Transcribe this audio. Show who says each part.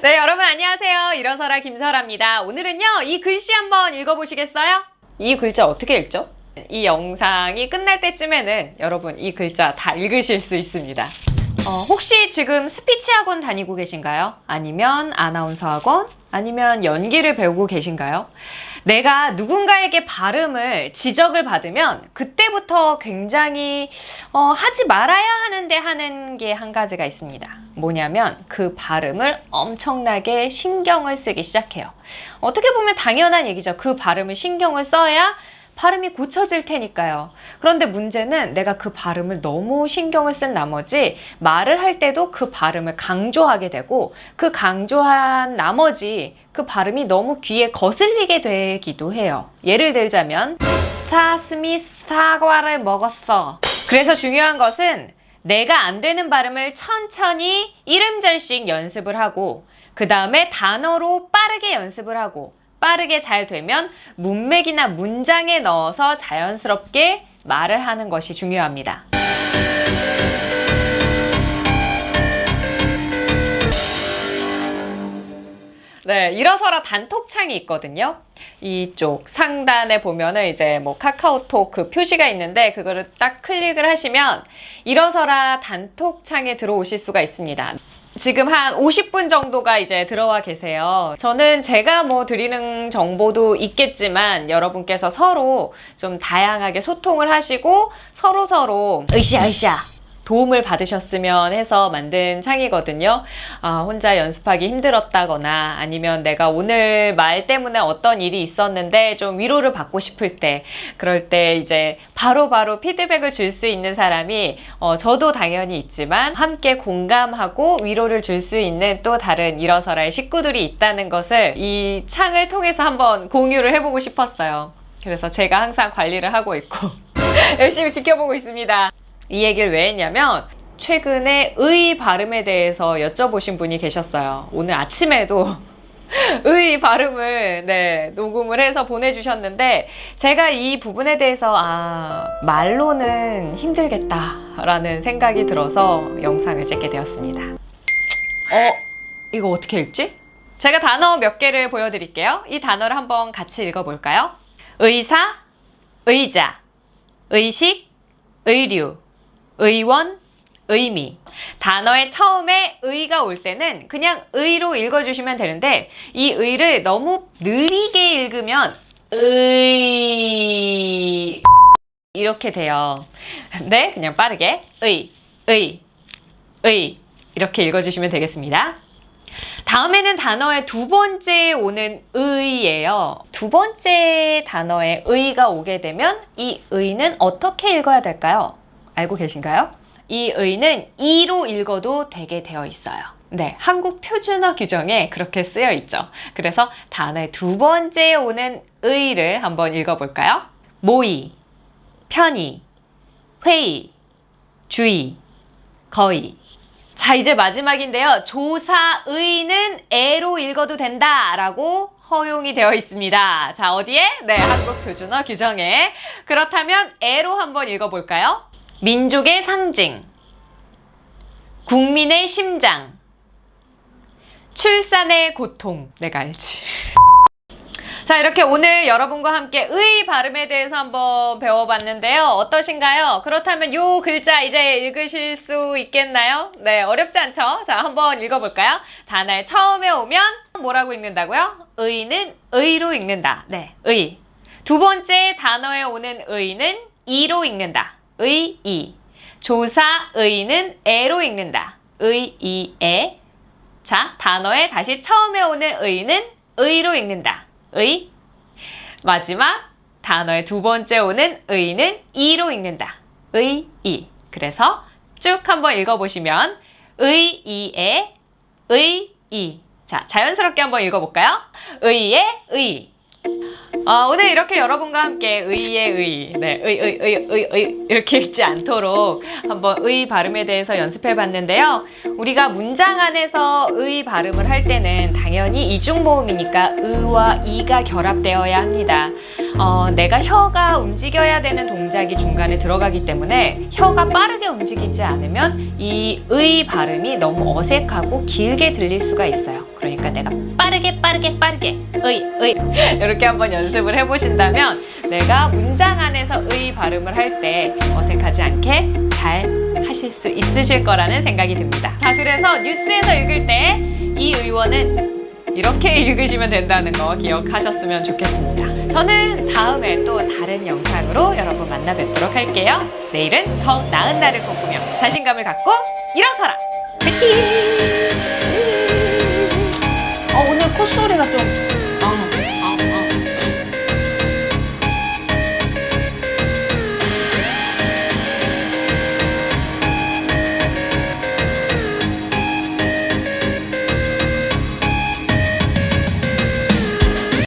Speaker 1: 네, 여러분 안녕하세요. 일어서라 김설아입니다. 오늘은요, 이 글씨 한번 읽어보시겠어요? 이 글자 어떻게 읽죠? 이 영상이 끝날 때쯤에는 여러분 이 글자 다 읽으실 수 있습니다. 혹시 지금 스피치 학원 다니고 계신가요? 아니면 아나운서 학원? 아니면 연기를 배우고 계신가요? 내가 누군가에게 발음을 지적을 받으면 그때부터 굉장히 하지 말아야 하는데 하는 게 한 가지가 있습니다. 뭐냐면 그 발음을 엄청나게 신경을 쓰기 시작해요. 어떻게 보면 당연한 얘기죠. 그 발음을 신경을 써야 발음이 고쳐질 테니까요. 그런데 문제는 내가 그 발음을 너무 신경을 쓴 나머지 말을 할 때도 그 발음을 강조하게 되고 그 강조한 나머지 그 발음이 너무 귀에 거슬리게 되기도 해요. 예를 들자면 스타 스미스 사과를 먹었어. 그래서 중요한 것은 내가 안 되는 발음을 천천히 이름절씩 연습을 하고 그 다음에 단어로 빠르게 연습을 하고 빠르게 잘 되면 문맥이나 문장에 넣어서 자연스럽게 말을 하는 것이 중요합니다. 네, 일어서라 단톡창이 있거든요. 이쪽 상단에 보면은 이제 뭐 카카오톡 그 표시가 있는데 그거를 딱 클릭을 하시면 일어서라 단톡창에 들어오실 수가 있습니다. 지금 한 50분 정도가 이제 들어와 계세요. 저는 제가 뭐 드리는 정보도 있겠지만 여러분께서 서로 좀 다양하게 소통을 하시고 서로 으쌰 도움을 받으셨으면 해서 만든 창이거든요. 혼자 연습하기 힘들었다거나 아니면 내가 오늘 말 때문에 어떤 일이 있었는데 좀 위로를 받고 싶을 때 그럴 때 이제 바로바로 피드백을 줄 수 있는 사람이 저도 당연히 있지만 함께 공감하고 위로를 줄 수 있는 또 다른 일어서라의 식구들이 있다는 것을 이 창을 통해서 한번 공유를 해보고 싶었어요. 그래서 제가 항상 관리를 하고 있고 열심히 지켜보고 있습니다. 이 얘기를 왜 했냐면 최근에 의 발음에 대해서 여쭤보신 분이 계셨어요. 오늘 아침에도 의 발음을 녹음을 해서 보내주셨는데 제가 이 부분에 대해서 말로는 힘들겠다라는 생각이 들어서 영상을 찍게 되었습니다. 이거 어떻게 읽지? 제가 단어 몇 개를 보여드릴게요. 이 단어를 한번 같이 읽어볼까요? 의사, 의자, 의식, 의류, 의원, 의미. 단어의 처음에 의가 올 때는 그냥 의로 읽어주시면 되는데 이 의를 너무 느리게 읽으면 의 이렇게 돼요. 근데 그냥 빠르게 의 이렇게 읽어주시면 되겠습니다. 다음에는 단어의 두 번째에 오는 의예요. 두 번째 단어에 의가 오게 되면 이 의는 어떻게 읽어야 될까요? 알고 계신가요? 이 의는 이로 읽어도 되게 되어 있어요. 네, 한국 표준어 규정에 그렇게 쓰여 있죠. 그래서 단어의 두 번째에 오는 의를 한번 읽어볼까요? 모의, 편의, 회의, 주의, 거의. 자, 이제 마지막인데요. 조사의는 애로 읽어도 된다라고 허용이 되어 있습니다. 자, 어디에? 네, 한국 표준어 규정에. 그렇다면 애로 한번 읽어볼까요? 민족의 상징, 국민의 심장, 출산의 고통. 내가 알지. 자, 이렇게 오늘 여러분과 함께 의 발음에 대해서 한번 배워봤는데요. 어떠신가요? 그렇다면 요 글자 이제 읽으실 수 있겠나요? 네, 어렵지 않죠? 자, 한번 읽어볼까요? 단어의 처음에 오면 뭐라고 읽는다고요? 의는 의로 읽는다. 네, 의. 두 번째 단어에 오는 의는 이로 읽는다. 의, 이. 조사의는 애로 읽는다. 의, 이, 애. 자, 단어에 다시 처음에 오는 의는 의로 읽는다. 의. 마지막 단어의 두 번째 오는 의는 이로 읽는다. 의, 이. 그래서 쭉 한번 읽어보시면 의, 이에 의, 이. 자, 자연스럽게 한번 읽어볼까요? 의의 의, 오늘 이렇게 여러분과 함께 의의 의, 네, 의, 이렇게 읽지 않도록 한번 의 발음에 대해서 연습해 봤는데요. 우리가 문장 안에서 의 발음을 할 때는 당연히 이중모음이니까 의와 이가 결합되어야 합니다. 내가 혀가 움직여야 되는 동작이 중간에 들어가기 때문에 혀가 빠르게 움직이지 않으면 이 의 발음이 너무 어색하고 길게 들릴 수가 있어요. 그러니까 내가 빠르게 의 이렇게 한번 연습을 해보신다면 내가 문장 안에서 의 발음을 할 때 어색하지 않게 잘 하실 수 있으실 거라는 생각이 듭니다. 자, 그래서 뉴스에서 읽을 때 이 의원은 이렇게 읽으시면 된다는 거 기억하셨으면 좋겠습니다. 저는 다음에 또 다른 영상으로 여러분 만나 뵙도록 할게요. 내일은 더 나은 날을 꿈꾸며 자신감을 갖고 일어서라! 화이팅! 오늘 콧소리가 좀